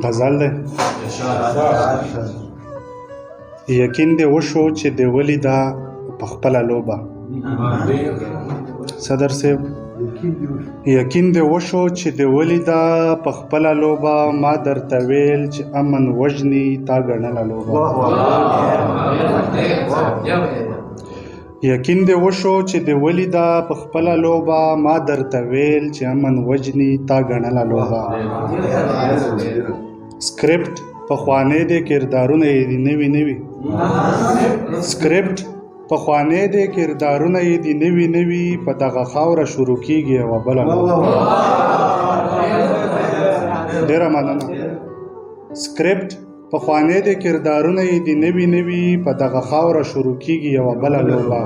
غزل دی. یقین دې وشو چې دې ولیده په خپله لوبه. صدر صاحب یقین دې وشو چې دې ولیده په خپله لوبه، ما درته ویل چې امن وژني تا ګڼله لوبه. یقین دې وشو چې دې ولیده په خپله لوبه، ما درته ویل چې امن وژني تا ګڼله لوبه. سکرپټ پخوانی دی کردارونه یې دي نوي نوي. سکرپټ پخوانی دی کردارونه یې دي نوي نوي، په دغه خاوره شروع کېږي یوه بله لوبه. ډېره مننه. سکرپټ پخوانی دی کردارونه یې دي نوي نوي، په دغه خاوره شروع کېږي یوه بله لوبه.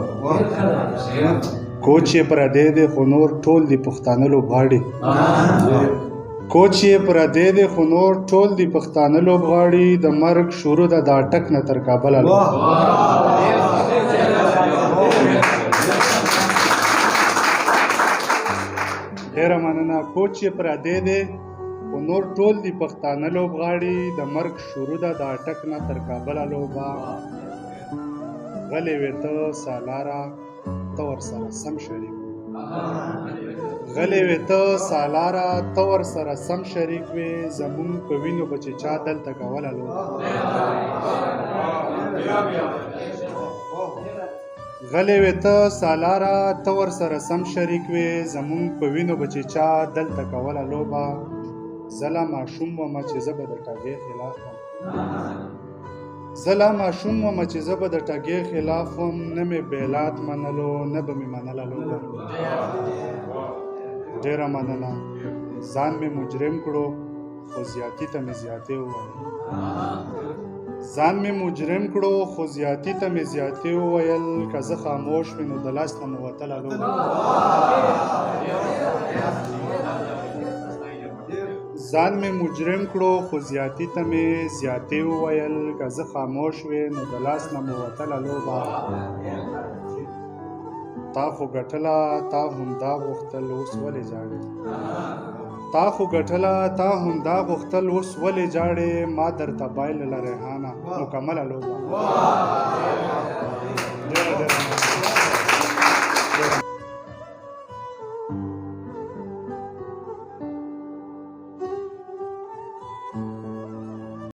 کوچ یې پردی دی خو نور ټول دي پښتانه لوبغاړي. کوچ یې پردی دی خو نور ټول دي پښتانه لوبغاړي، د مرګ شروع ده د اټک نه تر کابله لوبه. ډېره مننه. کوچ یې پردی دی خو نور ټول دي پښتانه لوبغاړي، د مرګ شروع ده د اټک نه تر کابله لوبه. غلی وې ته سالاره ته ورسره سم شریک، غلی وې ته سالاره ته ورسره سم شریک وې، زمونږ په وینو به چې چا دلته کوله لوبه. غلی وې ته سالاره ته ورسره سم شریک وې، زمونږ په وینو به چې چا دلته کوله لوبه. زه لا ماشوم ومه چې زه به د ټاګې خلاف وم، زه لا ماشوم ومه چې زه به د ټاګې خلاف وم، نه مې بیلات منلو نه به مې منله لوبه. ډېره مننه. ځان مې مجرم کړو خو زیاتي ته مې زیاتې وویل، ځان مې مجرم کړو خو زیاتي ته مې زیاتې وویل، که زه خاموش وې نو د لاس نه مې وتله لوبه. ځان مې مجرم کړو خو زیاتي ته مې زیاتې وویل، که زه خاموش وې نو د لاس نه مې وتله لوبه. تا خو ګټله تا همدا غوښتل اوس ولې جاړې، تا خو ګټله تا همدا غوښتل اوس ولې جاړې، ما درته بایلله ریحانه مکمله لوبه.